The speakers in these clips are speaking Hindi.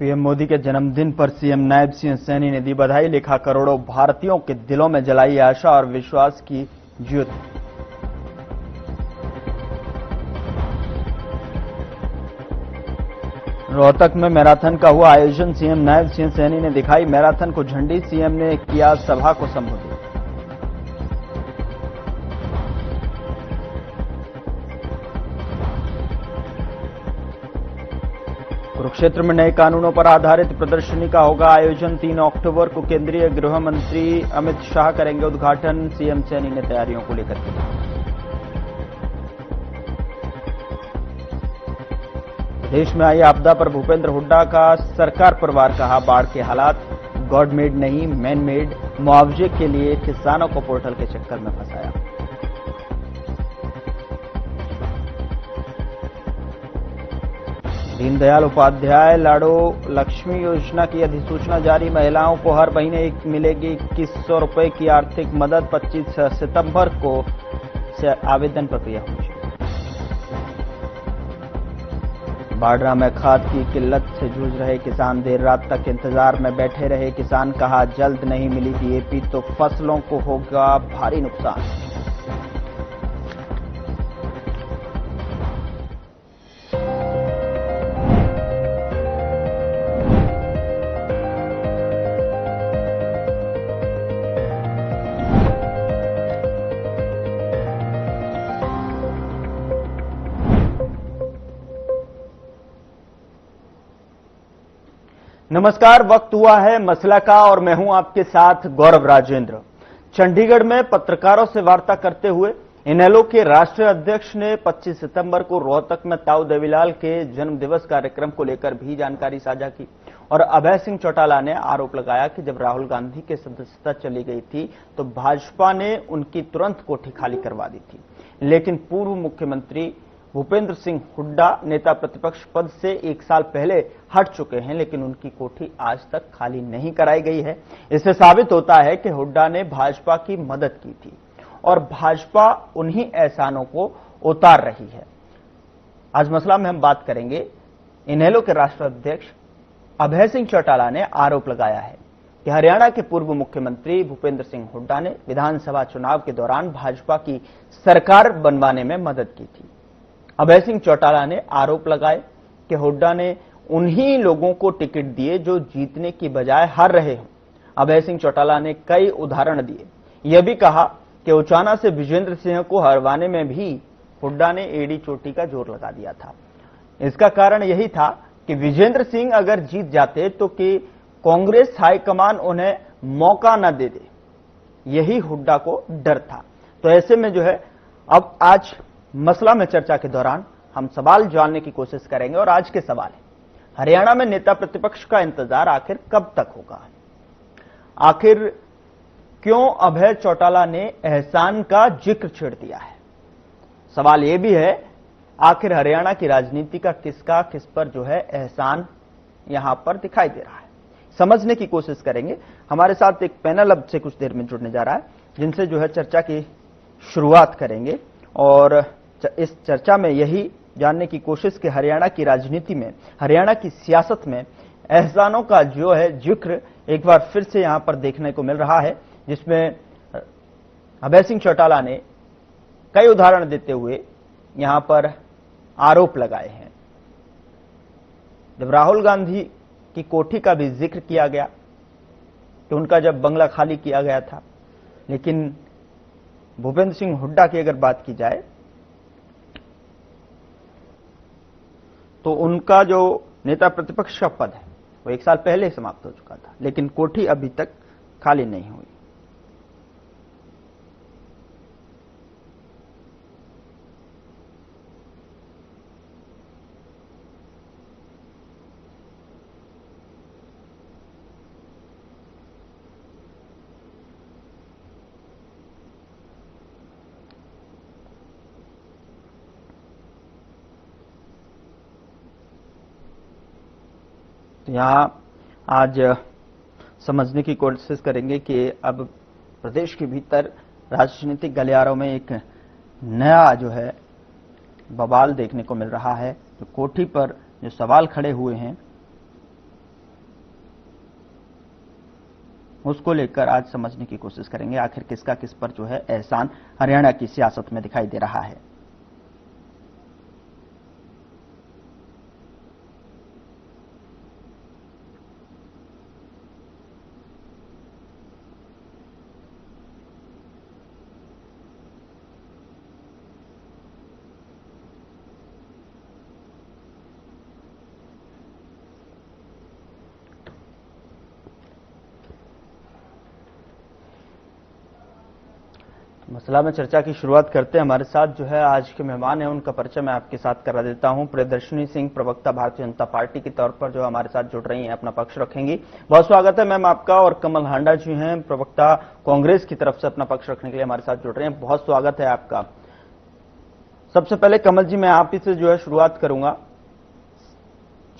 पीएम मोदी के जन्मदिन पर सीएम नायब सिंह सैनी ने दी बधाई, लिखा करोड़ों भारतीयों के दिलों में जलाई आशा और विश्वास की ज्योति। रोहतक में मैराथन का हुआ आयोजन, सीएम नायब सिंह सैनी ने दिखाई मैराथन को झंडी, सीएम ने किया सभा को संबोधित। कुरुक्षेत्र में नए कानूनों पर आधारित प्रदर्शनी का होगा आयोजन, 3 अक्टूबर को केंद्रीय गृह मंत्री अमित शाह करेंगे उद्घाटन, सीएम सैनी ने तैयारियों को लेकर किया। देश में आई आपदा पर भूपेंद्र हुड्डा का सरकार पर वार, कहा बाढ़ के हालात गॉड मेड नहीं मैन मेड, मुआवजे के लिए किसानों को पोर्टल के चक्कर में फंसाया। दीनदयाल उपाध्याय लाडो लक्ष्मी योजना की अधिसूचना जारी, महिलाओं को हर महीने मिलेगी 2100 रुपए की आर्थिक मदद, 25 सितंबर को से आवेदन प्रक्रिया होगी। बाढ़ में खाद की किल्लत से जूझ रहे किसान देर रात तक इंतजार में बैठे रहे, किसान कहा जल्द नहीं मिली डीएपी तो फसलों को होगा भारी नुकसान। नमस्कार, वक्त हुआ है मसला का और मैं हूं आपके साथ गौरव राजेंद्र। चंडीगढ़ में पत्रकारों से वार्ता करते हुए इनेलो के राष्ट्रीय अध्यक्ष ने 25 सितंबर को रोहतक में ताऊ देवीलाल के जन्मदिवस कार्यक्रम को लेकर भी जानकारी साझा की और अभय सिंह चौटाला ने आरोप लगाया कि जब राहुल गांधी की सदस्यता चली गई थी तो भाजपा ने उनकी तुरंत कोठी खाली करवा दी थी, लेकिन पूर्व मुख्यमंत्री भूपेंद्र सिंह हुड्डा नेता प्रतिपक्ष पद से 1 साल पहले हट चुके हैं, लेकिन उनकी कोठी आज तक खाली नहीं कराई गई है। इससे साबित होता है कि हुड्डा ने भाजपा की मदद की थी और भाजपा उन्हीं एहसानों को उतार रही है। आज मसला में हम बात करेंगे। इनेलो के राष्ट्रीय अध्यक्ष अभय सिंह चौटाला ने आरोप लगाया है कि हरियाणा के पूर्व मुख्यमंत्री भूपेंद्र सिंह हुड्डा ने विधानसभा चुनाव के दौरान भाजपा की सरकार बनवाने में मदद की थी। अभय सिंह चौटाला ने आरोप लगाए कि हुड्डा ने उन्हीं लोगों को टिकट दिए जो जीतने की बजाय हार रहे हों। अभय सिंह चौटाला ने कई उदाहरण दिए, यह भी कहा कि उचाना से विजेंद्र सिंह को हरवाने में भी हुड्डा ने एड़ी चोटी का जोर लगा दिया था। इसका कारण यही था कि विजेंद्र सिंह अगर जीत जाते तो कि कांग्रेस हाईकमान उन्हें मौका न दे दे, यही हुड्डा को डर था। तो ऐसे में जो है अब आज मसला में चर्चा के दौरान हम सवाल जानने की कोशिश करेंगे और आज के सवाल है, हरियाणा में नेता प्रतिपक्ष का इंतजार आखिर कब तक होगा? आखिर क्यों अभय चौटाला ने एहसान का जिक्र छेड़ दिया है? सवाल यह भी है आखिर हरियाणा की राजनीति का किसका किस पर जो है एहसान यहां पर दिखाई दे रहा है, समझने की कोशिश करेंगे। हमारे साथ एक पैनल अब से कुछ देर में जुड़ने जा रहा है, जिनसे जो है चर्चा की शुरुआत करेंगे और इस चर्चा में यही जानने की कोशिश कि हरियाणा की राजनीति में, हरियाणा की सियासत में एहसानों का जो है जिक्र एक बार फिर से यहां पर देखने को मिल रहा है, जिसमें अभय सिंह चौटाला ने कई उदाहरण देते हुए यहां पर आरोप लगाए हैं। जब राहुल गांधी की कोठी का भी जिक्र किया गया कि उनका जब बंगला खाली किया गया था, लेकिन भूपेंद्र सिंह हुड्डा की अगर बात की जाए तो उनका जो नेता प्रतिपक्ष का पद है वो 1 साल पहले समाप्त हो चुका था, लेकिन कोठी अभी तक खाली नहीं हुई। तो यहां आज समझने की कोशिश करेंगे कि अब प्रदेश के भीतर राजनीतिक गलियारों में एक नया जो है बवाल देखने को मिल रहा है। जो कोठी पर जो सवाल खड़े हुए हैं उसको लेकर आज समझने की कोशिश करेंगे आखिर किसका किस पर जो है एहसान हरियाणा की सियासत में दिखाई दे रहा है। मसला में चर्चा की शुरुआत करते हैं। हमारे साथ जो है आज के मेहमान हैं, उनका परिचय मैं आपके साथ करा देता हूं। प्रियदर्शनी सिंह, प्रवक्ता भारतीय जनता पार्टी के तौर पर जो हमारे साथ जुड़ रही हैं, अपना पक्ष रखेंगी। बहुत स्वागत है मैम आपका। और कमल हांडा जी हैं, प्रवक्ता कांग्रेस की तरफ से अपना पक्ष रखने के लिए हमारे साथ जुड़ रहे हैं। बहुत स्वागत है आपका। सबसे पहले कमल जी, मैं आप ही से जो है शुरुआत करूंगा,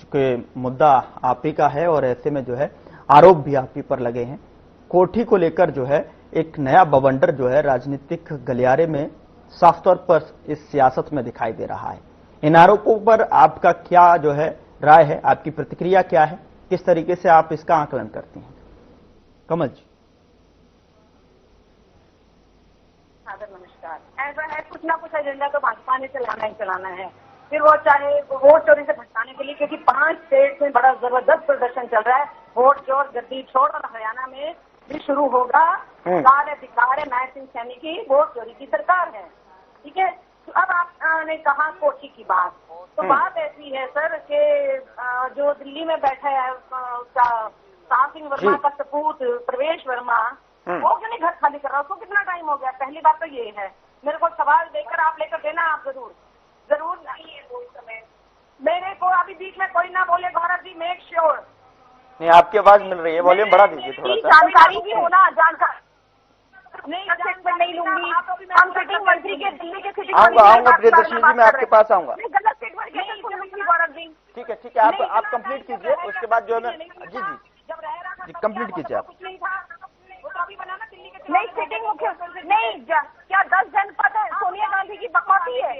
चूंकि मुद्दा आप ही का है और ऐसे में जो है आरोप भी आप ही पर लगे हैं। कोठी को लेकर जो है एक नया बवंडर जो है राजनीतिक गलियारे में साफ तौर पर इस सियासत में दिखाई दे रहा है। इन आरोपों पर आपका क्या जो है राय है, आपकी प्रतिक्रिया क्या है, किस तरीके से आप इसका आकलन करती हैं? कमल जी। नमस्कार। ऐसा है, कुछ ना कुछ एजेंडा तो भाजपा ने चलाना ही चलाना है, फिर वो चाहे वोट चोरी से भटकाने के लिए, क्योंकि 5 स्टेट में बड़ा जबरदस्त प्रदर्शन चल रहा है। वोट चोर, गद्दी छोड़, और हरियाणा में भी शुरू होगा। सरकार अधिकार है, न्याय सिंह सैनी की वोट चोरी की सरकार है। ठीक है, तो अब आपने कहा कोठी की बात, तो बात ऐसी है सर कि जो दिल्ली में बैठा है उसका शाह सिंह वर्मा का सपूत प्रवेश वर्मा, वो क्यों नहीं घर खाली कर रहा? उसको कितना टाइम हो गया? पहली बात तो ये है। मेरे को सवाल देकर आप लेकर देना, आप जरूर नहीं है कोई समय। मेरे को अभी बीच में कोई ना बोले, गौरव जी मेक श्योर। नहीं, आपकी आवाज मिल रही है, वॉल्यूम बढ़ा दीजिए थोड़ा सा। जानकारी भी होना, जानकारी नहीं लूंगी। हम सिटिंग मंत्री के दिल्ली के सिटिंग आऊंगा प्रियदर्शनी जी, मैं आपके पास आऊंगा। गलत स्टेटमेंट कैसे सुनूंगी गौरव जी? ठीक है, आप कंप्लीट कीजिए, उसके बाद जो है मैं जी जब रह रहा था कंप्लीट कीजिए आप। कुछ नहीं था, वो तो अभी बना ना दिल्ली के। नहीं, सिटिंग मुख्य नहीं, क्या 10 जनपद है? सोनिया गांधी की बकवासी है।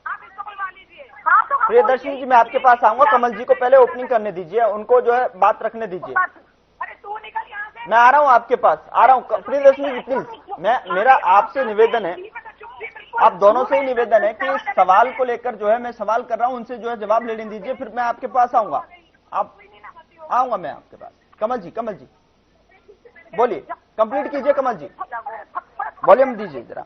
आप इसको बुलवा लीजिए। हाँ, तो प्रियदर्शनी जी, मैं आपके पास आऊंगा। कमल जी को पहले ओपनिंग करने दीजिए, उनको जो है बात रखने दीजिए। अरे तू निकल यहाँ से। मैं आ रहा हूँ आपके पास, आ रहा हूँ। प्रियदर्शनी जी प्लीज, मेरा आपसे निवेदन है, आप दोनों से ही निवेदन है कि इस सवाल को लेकर जो है मैं सवाल कर रहा हूँ, उनसे जो है जवाब लेने दीजिए, फिर मैं आपके पास आऊंगा। आऊंगा मैं आपके पास। कमल जी बोलिए, कंप्लीट कीजिए। कमल जी वॉल्यूम दीजिए जरा।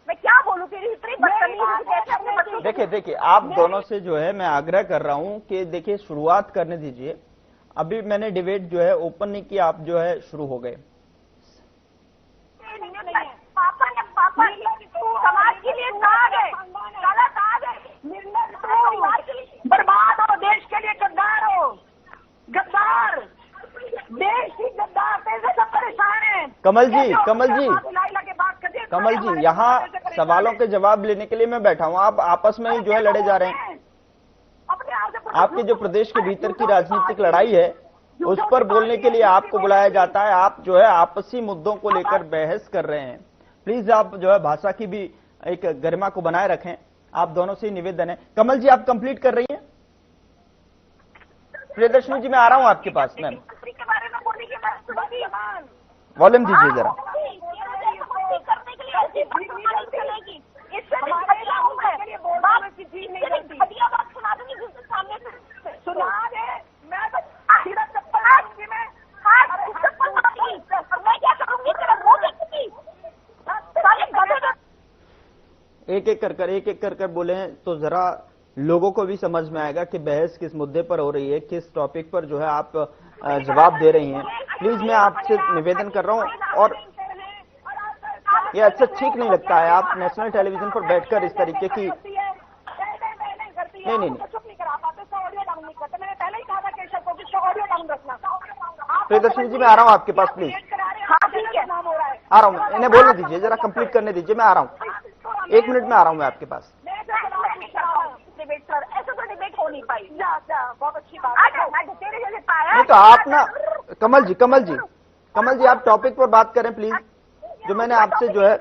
मैं क्या बोलूं, तेरी इतनी बदतमीजी। देखिए, आप दोनों से जो है मैं आग्रह कर रहा हूं कि देखिए शुरुआत करने दीजिए। अभी मैंने डिबेट जो है ओपन नहीं किया, आप जो है शुरू हो गए। पापा समाज के लिए नाग है, गलत आग है, बर्बाद हो, देश के लिए गद्दार हो, गद्दार, देश ही गद्दार, से सब परेशान है। कमल जी, यहाँ सवालों के जवाब लेने के लिए मैं बैठा हूँ, आप आपस में ही जो है लड़े जा रहे हैं। आपके जो प्रदेश के भीतर की राजनीतिक लड़ाई है उस पर बोलने के लिए आपको बुलाया जाता है, आप जो है आपसी मुद्दों को लेकर बहस कर रहे हैं। प्लीज आप जो है भाषा की भी एक गरिमा को बनाए रखें, आप दोनों से ही निवेदन है। कमल जी, आप कंप्लीट कर रही हैं? प्रियदर्शनी जी, मैं आ रहा हूं आपके पास। मैम वॉल्यूम दीजिए जरा। एक एक कर बोले तो जरा लोगों को भी समझ में आएगा कि बहस किस मुद्दे पर हो रही है, किस टॉपिक पर जो है आप जवाब दे रही हैं। प्लीज मैं आपसे निवेदन कर रहा हूं, और ये अच्छा ठीक नहीं लगता है आप नेशनल टेलीविजन पर बैठकर इस तरीके की नहीं। प्रियदर्शनी जी, मैं आ रहा हूँ आपके पास, प्लीज आ रहा हूँ, इन्हें बोलने दीजिए, जरा कंप्लीट करने दीजिए, मैं आ रहा हूँ, 1 मिनट में आ रहा हूँ मैं आपके पास। ऐसा तो डिबेट हो नहीं पाई। बहुत अच्छी बात है। नहीं तो आप ना कमल जी आप टॉपिक पर बात करें प्लीज, जो मैंने आपसे जो है।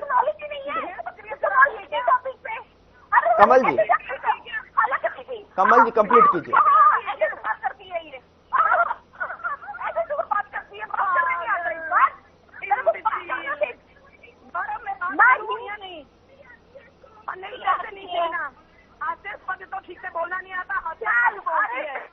कमल जी कमल जी कंप्लीट कीजिए। ऐसे बात करती है ये, ऐसे जो बात करती है, बात करने नहीं आता इस बात। नहीं ऐसे नहीं कहना, हास्यास्पद तो ठीक से बोलना नहीं आता, हास्यास्पद बोलती है।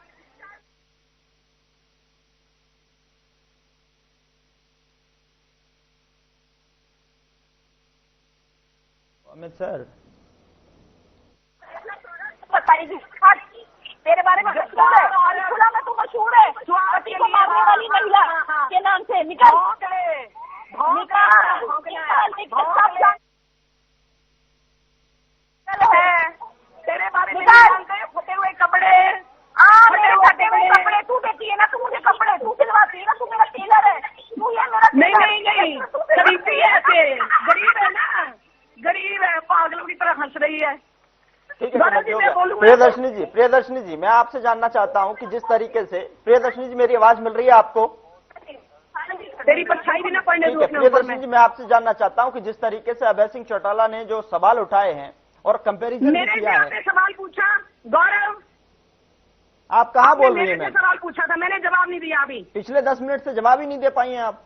अमित सर बताइए तेरे बारे में मशहूर है, खुला में तू मशहूर है, पति को मारने वाली महिला के नाम से निकाल तेरे बारे में फटे हुए कपड़े, फटे हुए कपड़े तू देती है ना, तू मुझे कपड़े तू सिलवाती है ना, तू मेरा टेलर है, तू ये मेरा नहीं गरीबी है, गरीब है ना, गरीब है, पागलों की तरह हंस रही है। ठीक है प्रियदर्शनी जी मैं आपसे जानना चाहता हूं कि जिस तरीके से प्रियदर्शनी जी मेरी आवाज मिल रही है आपको? तेरी परछाई भी ना पड़ने ठीक है प्रियदर्शनी जी मैं आपसे जानना चाहता हूं कि जिस तरीके से अभय सिंह चौटाला ने जो सवाल उठाए हैं और कंपैरिजन मेरे किया है, सवाल पूछा गौरव, आप कहाँ बोल रही हैं? मैंने सवाल पूछा था, मैंने जवाब नहीं दिया अभी। पिछले 10 मिनट से जवाब ही नहीं दे पाई हैं आप।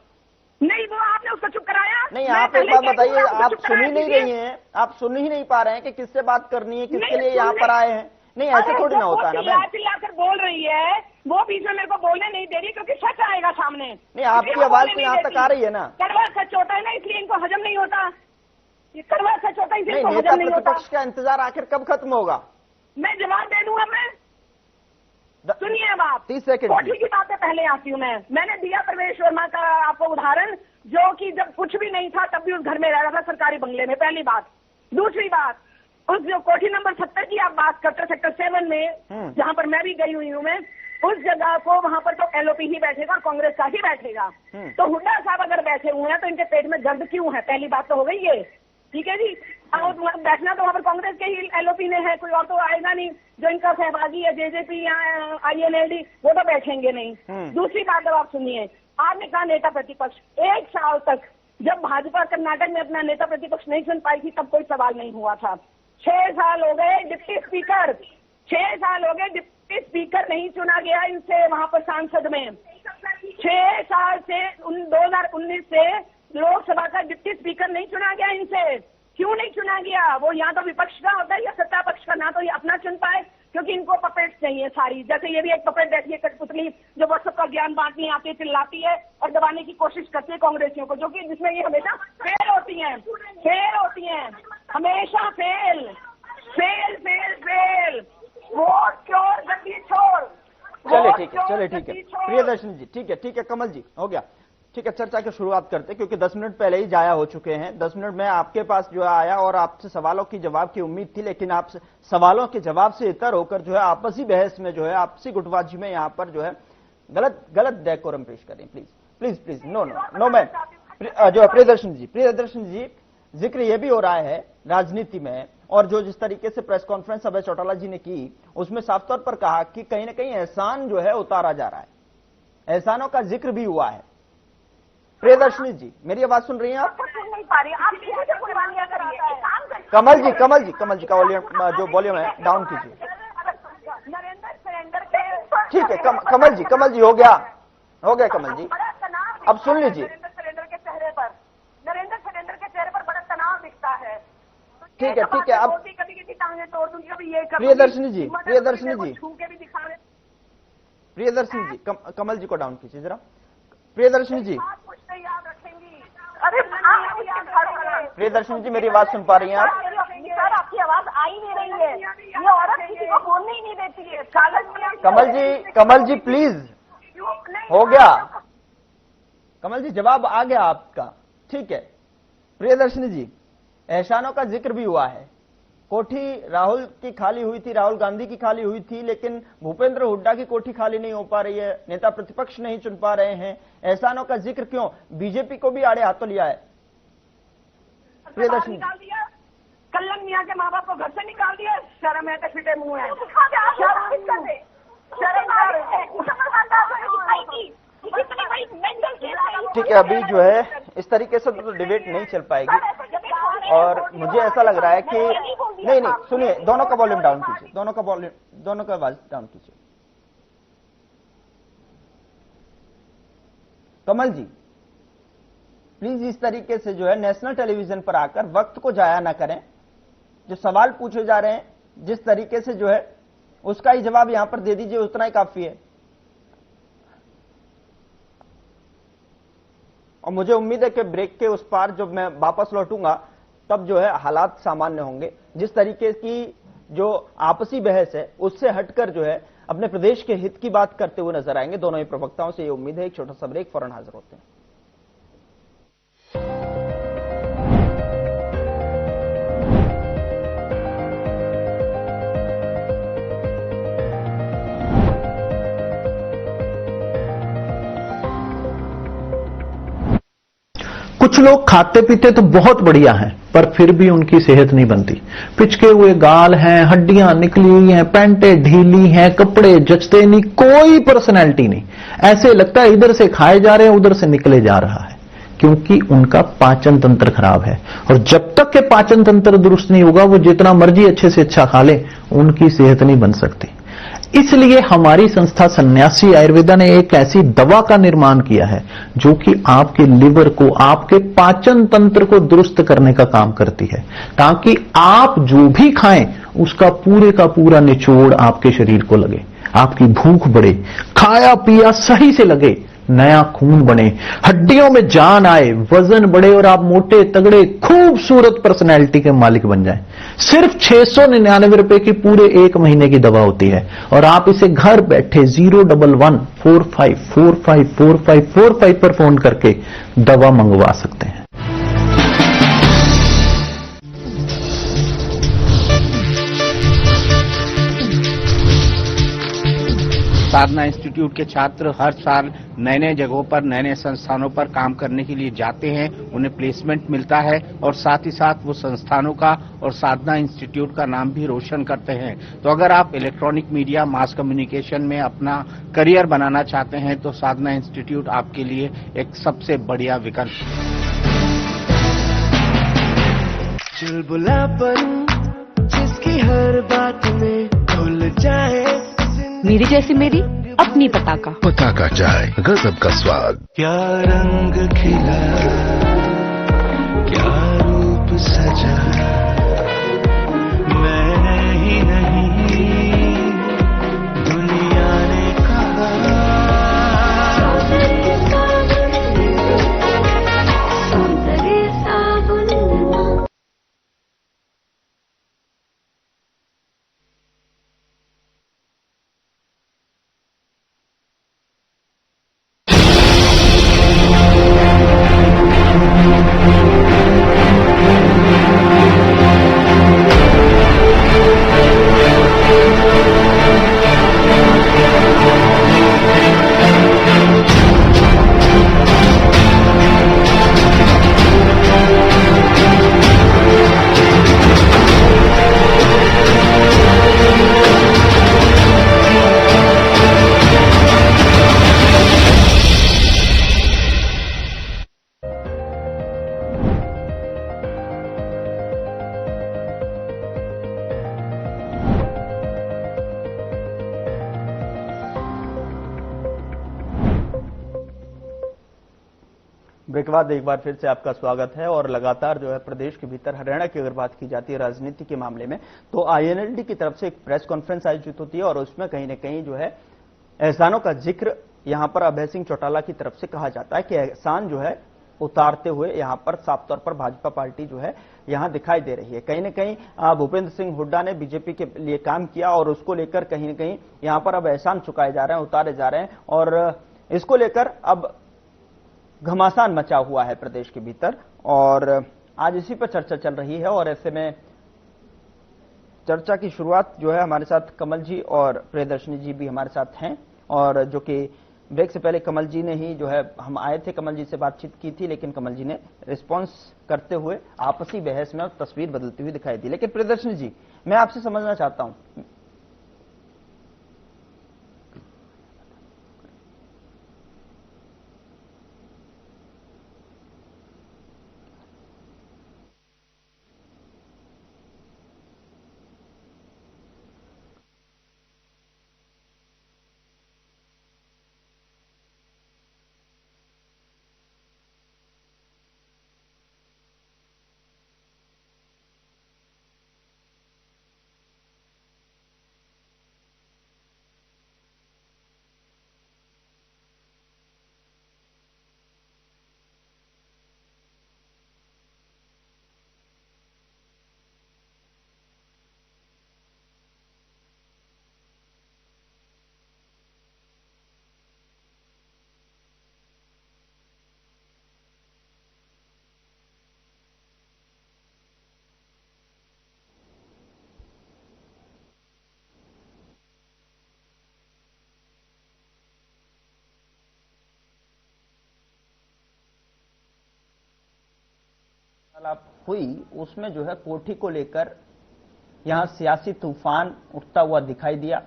नहीं वो आपने उसको चुप कराया। नहीं आप एक बात बताइए, आप सुन ही नहीं रही हैं, आप सुन ही नहीं पा रहे हैं कि किससे बात करनी है, किसके लिए यहाँ पर आए हैं? नहीं ऐसे थोड़ी ना होता है ना मैम। चिल्लाकर बोल रही है, वो बीच में मेरे को बोलने नहीं दे रही क्योंकि सच आएगा सामने। नहीं आपकी आवाज तो यहाँ तक आ रही है ना। कड़वा सच होता है ना, इसलिए इनको हजम नहीं होता, ये कड़वा सच होता है इसलिए नहीं, इनको नेता हजम नहीं होता। प्रतिपक्ष का इंतजार आखिर कब खत्म होगा? मैं जवाब दे दूंगा। मैं सुनिए अब आप 30 सेकंड कोठी की बातें पहले आती हूँ। मैंने दिया प्रवेश वर्मा का आपको उदाहरण, जो कि जब कुछ भी नहीं था तब भी उस घर में रह रहा था सरकारी बंगले में, पहली बात। दूसरी बात, उस जो कोठी नंबर 70 की आप बात करते सेक्टर 7 में, जहां पर मैं भी गई हुई हूँ, मैं उस जगह को वहां पर तो एलओपी ही बैठेगा, कांग्रेस का ही बैठेगा। तो हुड्डा साहब अगर बैठे हुए हैं तो इनके पेट में दर्द क्यों है? पहली बात तो हो गई ये, ठीक है जी। बैठना तो वहां पर कांग्रेस के ही एलओपी ने है, कोई और तो आएगा नहीं। जो इनका सहभागी है जेजेपी या INLD वो तो बैठेंगे नहीं। दूसरी बात अब आप सुनिए, आपने कहा नेता प्रतिपक्ष, 1 साल तक जब भाजपा कर्नाटक में अपना नेता प्रतिपक्ष नहीं चुन पाई थी तब कोई सवाल नहीं हुआ था। 6 साल हो गए डिप्टी स्पीकर, 6 साल हो गए डिप्टी स्पीकर नहीं चुना गया इनसे वहां पर सांसद में। 6 साल से 2019 से लोकसभा का डिप्टी स्पीकर नहीं चुना गया इनसे। क्यों नहीं चुना गया? वो या तो विपक्ष का होता है या सत्ता पक्ष का, ना तो ये अपना चुन पाए क्योंकि इनको पपेट चाहिए सारी। जैसे ये भी एक पपेट बैठी है कठपुतली, जो व्हाट्सएप का ज्ञान बांटनी आती है, चिल्लाती है और दबाने की कोशिश करती है कांग्रेसियों को, जो कि जिसमें ये हमेशा फेल होती हैं, हमेशा फेल। वोट चोर गद्दी छोड़। चलिए ठीक है प्रियदर्शनी जी, ठीक है कमल जी, हो गया। ठीक है, चर्चा की शुरुआत करते हैं क्योंकि 10 मिनट पहले ही जाया हो चुके हैं। 10 मिनट में आपके पास जो है आया और आपसे सवालों की जवाब की उम्मीद थी, लेकिन आप सवालों के जवाब से इतर होकर जो है आपसी बहस में, जो है आपसी गुटबाजी में यहाँ पर जो है गलत डेकोरम पेश करें। Please no ma'am. जो है प्रियदर्शनी जी जिक्र ये भी हो रहा है राजनीति में, और जो जिस तरीके से प्रेस कॉन्फ्रेंस अभय चौटाला जी ने की उसमें साफ तौर पर कहा कि कहीं ना कहीं एहसान जो है उतारा जा रहा है, एहसानों का जिक्र भी हुआ है। प्रियदर्शनी जी मेरी आवाज सुन रही हैं आप? सुन नहीं पा रही आप, कमल जी का वॉल्यूम है डाउन कीजिए। नरेंद्र सरेंडर के ठीक है कमल जी हो गया कमल जी, अब सुन लीजिए। नरेंद्र सरेंडर के चेहरे पर बड़ा तनाव दिखता है। ठीक है अब कभी टांगे तोड़ दूंगी, कभी ये प्रियदर्शनी जी कमल जी को डाउन कीजिए जरा। प्रियदर्शनी जी याद रखेंगी। अरे प्रियदर्शनी जी मेरी आवाज सुन पा रही हैं आप? सर आपकी आवाज आ ही नहीं रही है, ये औरत किसी को बोलने ही नहीं देती है। कमल जी प्लीज, हो गया कमल जी, जवाब आ गया आपका। ठीक है प्रियदर्शनी जी, एहसानों का जिक्र भी हुआ है। कोठी राहुल की खाली हुई थी, राहुल गांधी की खाली हुई थी, लेकिन भूपेंद्र हुड्डा की कोठी खाली नहीं हो पा रही है, नेता प्रतिपक्ष नहीं चुन पा रहे हैं। एहसानों का जिक्र क्यों? बीजेपी को भी आड़े हाथों लिया है। प्रियदर्शनी कल्लन मियाँ के माँ बाप को घर से निकाल दिया, शर्म है तो फिटे मुंह है। ठीक है, अभी जो है इस तरीके से तो डिबेट नहीं चल पाएगी, और मुझे ऐसा लग रहा है कि नहीं सुनिए, दोनों का वॉल्यूम डाउन कीजिए, दोनों का आवाज डाउन कीजिए। कमल जी प्लीज इस तरीके से जो है नेशनल टेलीविजन पर आकर वक्त को जाया ना करें। जो सवाल पूछे जा रहे हैं जिस तरीके से जो है उसका ही जवाब यहां पर दे दीजिए, उतना ही काफी है। और मुझे उम्मीद है कि ब्रेक के उस पार जब मैं वापस लौटूंगा तब जो है हालात सामान्य होंगे। जिस तरीके की जो आपसी बहस है उससे हटकर जो है अपने प्रदेश के हित की बात करते हुए नजर आएंगे दोनों ही प्रवक्ताओं से। ये उम्मीद है। एक छोटा सा ब्रेक, फौरन हाजिर होते हैं। कुछ लोग खाते पीते तो बहुत बढ़िया हैं, पर फिर भी उनकी सेहत नहीं बनती। पिचके हुए गाल हैं, हड्डियां निकली हुई हैं, पैंटें ढीली हैं, कपड़े जचते नहीं, कोई पर्सनैलिटी नहीं। ऐसे लगता है इधर से खाए जा रहे हैं, उधर से निकले जा रहा है, क्योंकि उनका पाचन तंत्र खराब है। और जब तक के पाचन तंत्र दुरुस्त नहीं होगा, वो जितना मर्जी अच्छे से अच्छा खा ले, उनकी सेहत नहीं बन सकती। इसलिए हमारी संस्था सन्यासी आयुर्वेदा ने एक ऐसी दवा का निर्माण किया है जो कि आपके लिवर को, आपके पाचन तंत्र को दुरुस्त करने का काम करती है, ताकि आप जो भी खाएं उसका पूरे का पूरा निचोड़ आपके शरीर को लगे, आपकी भूख बढ़े, खाया पिया सही से लगे, नया खून बने, हड्डियों में जान आए, वजन बढ़े और आप मोटे तगड़े खूबसूरत पर्सनैलिटी के मालिक बन जाएं। सिर्फ 699 रुपए की पूरे 1 महीने की दवा होती है और आप इसे घर बैठे 01145454545 पर फोन करके दवा मंगवा सकते हैं। साधना इंस्टीट्यूट के छात्र हर साल नए नए जगहों पर, नए नए संस्थानों पर काम करने के लिए जाते हैं, उन्हें प्लेसमेंट मिलता है और साथ ही साथ वो संस्थानों का और साधना इंस्टीट्यूट का नाम भी रोशन करते हैं। तो अगर आप इलेक्ट्रॉनिक मीडिया, मास कम्युनिकेशन में अपना करियर बनाना चाहते हैं तो साधना इंस्टीट्यूट आपके लिए एक सबसे बढ़िया विकल्प है। चुलबुलापन जिसकी हर बात में खुल जाए, मेरी जैसी मेरी अपनी पताका। पताका चाय, गजब का स्वाद। क्या रंग खिला, क्या रूप सजा, मैं ही नहीं दुनिया ने कहा। ब्रेक के बाद एक बार फिर से आपका स्वागत है। और लगातार जो है प्रदेश के भीतर हरियाणा की अगर बात की जाती है राजनीति के मामले में, तो आईएनएलडी की तरफ से एक प्रेस कॉन्फ्रेंस आयोजित होती है और उसमें कहीं न कहीं जो है एहसानों का जिक्र यहां पर अभय सिंह चौटाला की तरफ से कहा जाता है कि एहसान जो है उतारते हुए यहां पर साफ तौर पर भाजपा पार्टी जो है यहां दिखाई दे रही है। कहीं न कहीं भूपेंद्र सिंह हुड्डा ने बीजेपी के लिए काम किया और उसको लेकर कहीं न कहीं यहां पर अब एहसान चुकाए जा रहे हैं, उतारे जा रहे हैं और इसको लेकर अब घमासान मचा हुआ है प्रदेश के भीतर और आज इसी पर चर्चा चल रही है। और ऐसे में चर्चा की शुरुआत जो है हमारे साथ कमल जी और प्रियदर्शनी जी भी हमारे साथ हैं और जो कि ब्रेक से पहले कमल जी ने ही जो है, हम आए थे कमल जी से बातचीत की थी, लेकिन कमल जी ने रिस्पांस करते हुए आपसी बहस में तस्वीर बदलती हुई दिखाई दी। लेकिन प्रियदर्शनी जी, मैं आपसे समझना चाहता हूं, वार्तालाप हुई उसमें जो है कोठी को लेकर यहां सियासी तूफान उठता हुआ दिखाई दिया।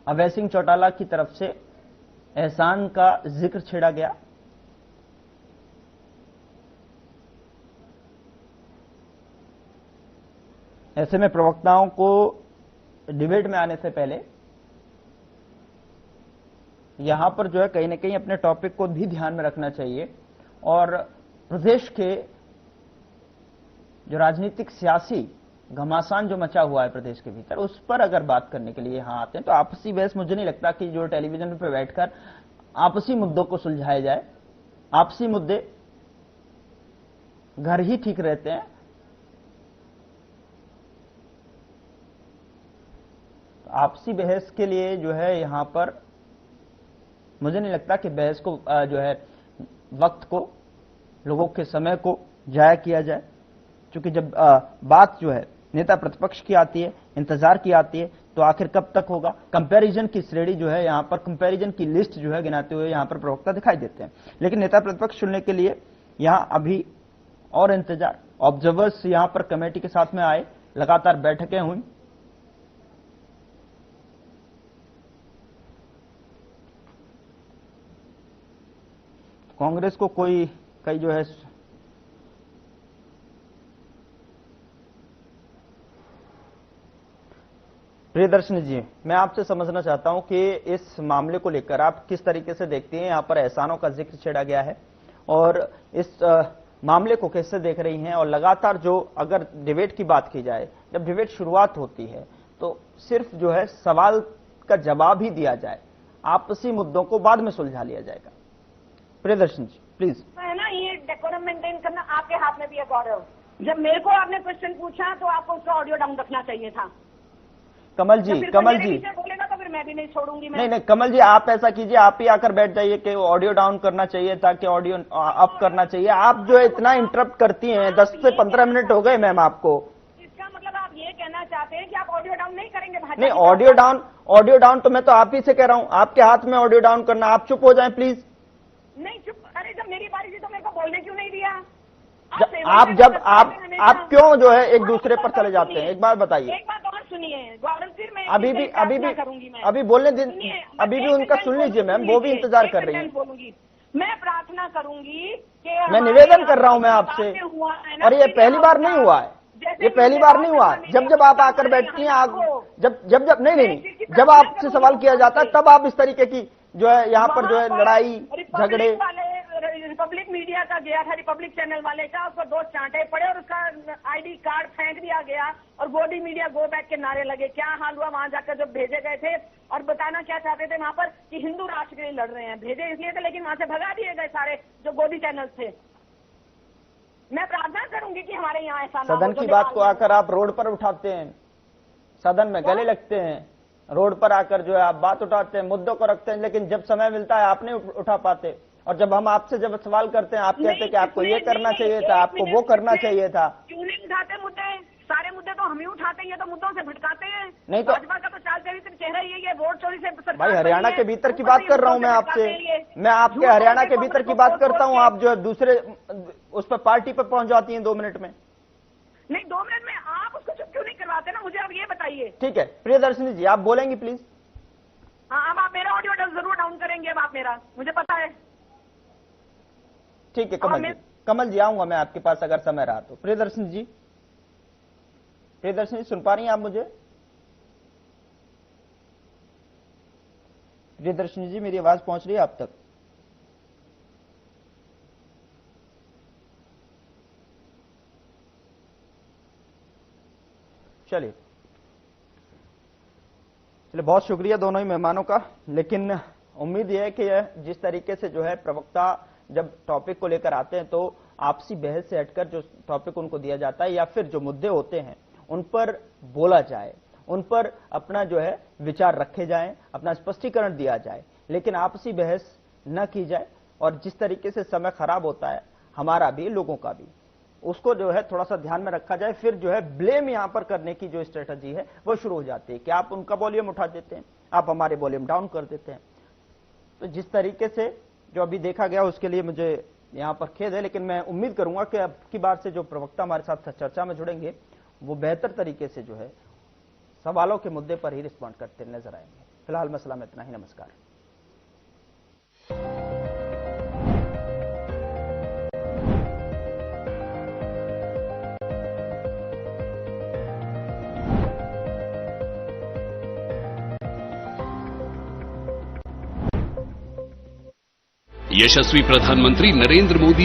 अभय सिंह चौटाला की तरफ से एहसान का जिक्र छेड़ा गया। ऐसे में प्रवक्ताओं को डिबेट में आने से पहले यहां पर जो है कहीं ना कहीं अपने टॉपिक को भी ध्यान में रखना चाहिए और प्रदेश के जो राजनीतिक सियासी घमासान जो मचा हुआ है प्रदेश के भीतर, उस पर अगर बात करने के लिए यहां आते हैं तो आपसी बहस मुझे नहीं लगता कि जो टेलीविजन पर बैठकर आपसी मुद्दों को सुलझाया जाए। आपसी मुद्दे घर ही ठीक रहते हैं। आपसी बहस के लिए जो है यहां पर मुझे नहीं लगता कि बहस को जो है वक्त को, लोगों के समय को जाया किया जाए, क्योंकि जब बात जो है नेता प्रतिपक्ष की आती है, इंतजार की आती है, तो आखिर कब तक होगा। कंपैरिजन की श्रेणी जो है यहां पर, कंपैरिजन की लिस्ट जो है गिनाते हुए यहां पर प्रवक्ता दिखाई देते हैं, लेकिन नेता प्रतिपक्ष चुनने के लिए यहां अभी और इंतजार। ऑब्जर्वर्स यहां पर कमेटी के साथ में आए, लगातार बैठकें हुई। कांग्रेस को कई जो है प्रियदर्शनी जी, मैं आपसे समझना चाहता हूं कि इस मामले को लेकर आप किस तरीके से देखती हैं। यहां पर एहसानों का जिक्र छेड़ा गया है और इस मामले को कैसे देख रही हैं, और लगातार जो अगर डिबेट की बात की जाए, जब डिबेट शुरुआत होती है तो सिर्फ जो है सवाल का जवाब ही दिया जाए, आपसी मुद्दों को बाद में सुलझा लिया जाएगा। प्रियदर्शन जी प्लीज। है ना, ये डेकोरम मेंटेन करना आपके हाथ में भी है गौरव। जब मेरे को आपने क्वेश्चन पूछा तो आपको उसका ऑडियो डाउन रखना चाहिए था। कमल जी बोलेगा तो फिर मैं भी नहीं छोड़ूंगी। नहीं कमल जी, आप ऐसा कीजिए, आप ही आकर बैठ जाइए कि ऑडियो डाउन करना चाहिए था कि ऑडियो अप करना चाहिए। आप जो है इतना इंटरप्ट करती हैं, 10 से 15 मिनट हो गए मैम आपको। इसका मतलब आप ये कहना चाहते हैं कि आप ऑडियो डाउन नहीं करेंगे? नहीं, ऑडियो डाउन तो मैं तो आप ही से कह रहा हूं, आपके हाथ में ऑडियो डाउन करना। आप चुप हो जाएं प्लीज। नहीं चुप, अरे जब मेरी बारी थी तो मेरे को बोलने क्यों नहीं दिया? आप क्यों जो है एक दूसरे पर चले जाते हैं? एक बात बताइए। एक बात और सुनिए गौरव, फिर मैं अभी बोलने दिन, अभी भी उनका सुन लीजिए मैम, वो भी इंतजार कर रही है। बोलूंगी, मैं प्रार्थना करूंगी कि मैं निवेदन कर रहा हूं मैं आपसे, और ये पहली बार नहीं हुआ है, ये पहली बार नहीं हुआ। जब आप आकर बैठती हैं, जब नहीं, जब आपसे सवाल किया जाता है तब आप इस तरीके की जो है यहाँ पर जो है लड़ाई झगड़े। रिपब्लिक मीडिया का गया था, रिपब्लिक चैनल वाले का, उसको 2 चांटे पड़े और उसका आईडी कार्ड फेंक दिया गया और गोदी मीडिया गो बैक के नारे लगे। क्या हाल हुआ वहां जाकर जब भेजे गए थे, और बताना क्या चाहते थे वहां पर कि हिंदू राष्ट्र के लिए लड़ रहे हैं। भेजे इसलिए थे, लेकिन वहां से भगा दिए गए सारे जो गोदी चैनल थे। मैं प्रार्थना करूंगी कि हमारे यहाँ ऐसा ना हो। सदन की बात को आकर आप रोड पर उठाते हैं, सदन में गले लगते हैं, रोड पर आकर जो है आप बात उठाते हैं, मुद्दों को रखते हैं, लेकिन जब समय मिलता है आप नहीं उठा पाते। और जब हम आपसे जब सवाल करते हैं, आप कहते हैं कि आपको ये करना चाहिए था, आपको वो करना चाहिए था। क्यों नहीं उठाते मुद्दे? सारे मुद्दे तो हम ही उठाते हैं, तो मुद्दों से भटकाते हैं। नहीं तो भाजपा का तो चाल चरित्र चेहरा यही है, वोट चोरी से। भाई हरियाणा के भीतर की बात कर रहा हूं मैं आपसे, मैं आपके हरियाणा के भीतर की बात करता हूं। आप जो है दूसरे उस पर पार्टी पर पहुंच जाती हैं 2 मिनट में। नहीं 2 मिनट में आप उसको चुप क्यों नहीं करवाते ना, मुझे अब ये बताइए। ठीक है प्रियदर्शनी जी, आप बोलेंगी प्लीज। हाँ, अब आप मेरा ऑडियो जरूर डाउन करेंगे, अब आप मेरा, मुझे पता है। ठीक है कमल जी आऊंगा मैं आपके पास अगर समय रहा तो। प्रियदर्शनी जी सुन पा रही हैं आप मुझे? प्रियदर्शनी जी मेरी आवाज पहुंच रही है आप तक? चलिए बहुत शुक्रिया दोनों ही मेहमानों का, लेकिन उम्मीद यह है कि जिस तरीके से जो है प्रवक्ता जब टॉपिक को लेकर आते हैं तो आपसी बहस से हटकर जो टॉपिक उनको दिया जाता है या फिर जो मुद्दे होते हैं उन पर बोला जाए, उन पर अपना जो है विचार रखे जाएं, अपना स्पष्टीकरण दिया जाए, लेकिन आपसी बहस न की जाए। और जिस तरीके से समय खराब होता है हमारा भी, लोगों का भी, उसको जो है थोड़ा सा ध्यान में रखा जाए। फिर जो है ब्लेम यहां पर करने की जो स्ट्रेटजी है वो शुरू हो जाती है कि आप उनका वॉल्यूम उठा देते हैं, आप हमारे वॉल्यूम डाउन कर देते हैं। तो जिस तरीके से जो अभी देखा गया उसके लिए मुझे यहां पर खेद है, लेकिन मैं उम्मीद करूंगा कि अब की बार से जो प्रवक्ता हमारे साथ चर्चा में जुड़ेंगे वो बेहतर तरीके से जो है सवालों के मुद्दे पर ही रिस्पॉन्ड करते नजर आएंगे। फिलहाल मसला में इतना ही। नमस्कार। यशस्वी प्रधानमंत्री नरेंद्र मोदी